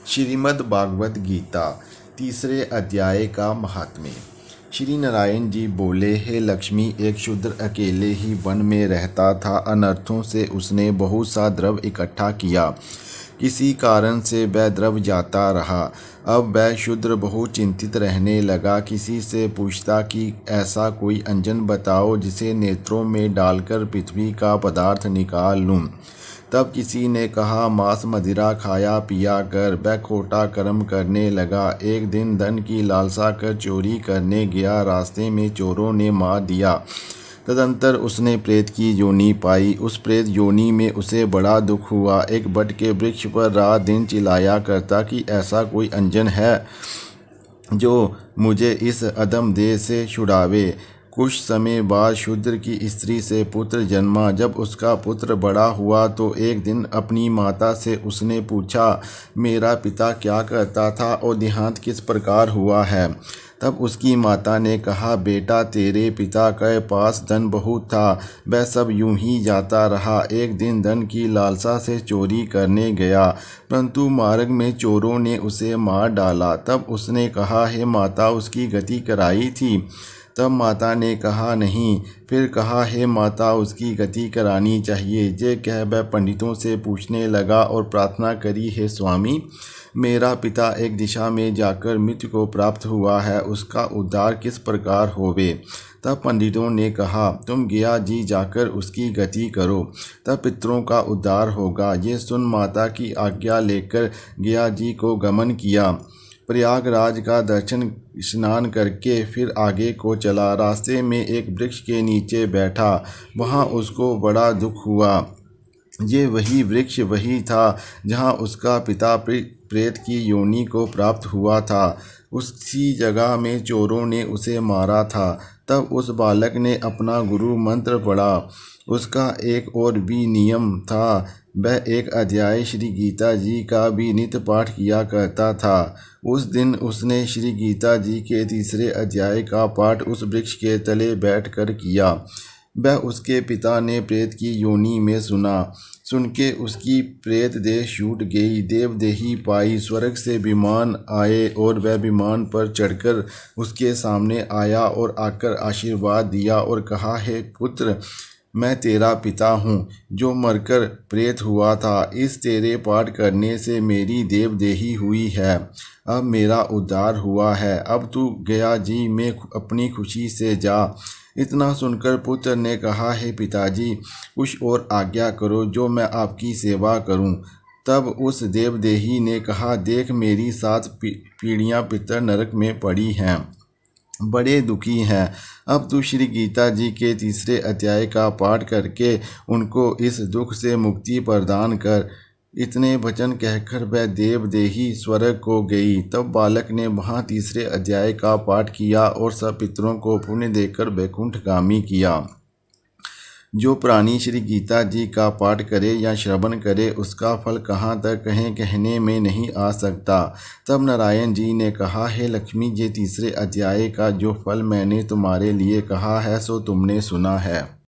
श्रीमद् भागवत गीता तीसरे अध्याय का महात्म्य। श्री नारायण जी बोले, हे लक्ष्मी, एक शूद्र अकेले ही वन में रहता था। अनर्थों से उसने बहुत सा द्रव्य इकट्ठा किया। किसी कारण से वह द्रव्य जाता रहा। अब वह शूद्र बहुत चिंतित रहने लगा। किसी से पूछता कि ऐसा कोई अंजन बताओ जिसे नेत्रों में डालकर पृथ्वी का पदार्थ निकाल लूँ। तब किसी ने कहा, मांस मदिरा खाया पिया कर। वह खोटा कर्म करने लगा। एक दिन धन की लालसा कर चोरी करने गया। रास्ते में चोरों ने मार दिया। तदंतर उसने प्रेत की योनि पाई। उस प्रेत योनि में उसे बड़ा दुख हुआ। एक बट के वृक्ष पर रात दिन चिल्लाया करता कि ऐसा कोई अंजन है जो मुझे इस अधम देह से छुड़ावे। कुछ समय बाद शूद्र की स्त्री से पुत्र जन्मा। जब उसका पुत्र बड़ा हुआ तो एक दिन अपनी माता से उसने पूछा, मेरा पिता क्या करता था और देहांत किस प्रकार हुआ है। तब उसकी माता ने कहा, बेटा, तेरे पिता के पास धन बहुत था, वह सब यूं ही जाता रहा। एक दिन धन की लालसा से चोरी करने गया, परंतु मार्ग में चोरों ने उसे मार डाला। तब उसने कहा, हे माता, उसकी गति कराई थी। तब माता ने कहा, नहीं। फिर कहा, हे माता, उसकी गति करानी चाहिए। ये कह वह पंडितों से पूछने लगा और प्रार्थना करी, हे स्वामी, मेरा पिता एक दिशा में जाकर मृत्यु को प्राप्त हुआ है, उसका उद्धार किस प्रकार होवे। तब पंडितों ने कहा, तुम गया जी जाकर उसकी गति करो, तब पितरों का उद्धार होगा। ये सुन माता की आज्ञा लेकर गया जी को गमन किया। प्रयागराज का दर्शन स्नान करके फिर आगे को चला। रास्ते में एक वृक्ष के नीचे बैठा। वहाँ उसको बड़ा दुख हुआ। ये वही वृक्ष वही था जहाँ उसका पिता प्रेत की योनि को प्राप्त हुआ था। उसी जगह में चोरों ने उसे मारा था। तब उस बालक ने अपना गुरु मंत्र पढ़ा। उसका एक और भी नियम था, वह एक अध्याय श्री गीता जी का भी नित्य पाठ किया करता था। उस दिन उसने श्री गीता जी के तीसरे अध्याय का पाठ उस वृक्ष के तले बैठकर किया। वह उसके पिता ने प्रेत की योनि में सुन के उसकी प्रेत देह छूट गई। देवदेही पाई। स्वर्ग से विमान आए और वह विमान पर चढ़कर उसके सामने आया और आकर आशीर्वाद दिया और कहा, हे पुत्र, मैं तेरा पिता हूँ जो मरकर प्रेत हुआ था। इस तेरे पाठ करने से मेरी देवदेही हुई है। अब मेरा उद्धार हुआ है। अब तू गया जी में अपनी खुशी से जा। इतना सुनकर पुत्र ने कहा, हे पिताजी, कुछ और आज्ञा करो जो मैं आपकी सेवा करूं। तब उस देवदेही ने कहा, देख, मेरी 7 पीढ़ियां पितर नरक में पड़ी हैं, बड़े दुखी हैं। अब तू श्री गीता जी के तीसरे अध्याय का पाठ करके उनको इस दुख से मुक्ति प्रदान कर। इतने वचन कहकर वह देवदेही स्वर्ग को गई। तब बालक ने वहाँ तीसरे अध्याय का पाठ किया और सब पितरों को पुण्य देकर वैकुंठगामी किया। जो प्राणी श्री गीता जी का पाठ करे या श्रवण करे, उसका फल कहाँ तक कहें कहने में नहीं आ सकता। तब नारायण जी ने कहा, हे लक्ष्मी, ये तीसरे अध्याय का जो फल मैंने तुम्हारे लिए कहा है सो तुमने सुना है।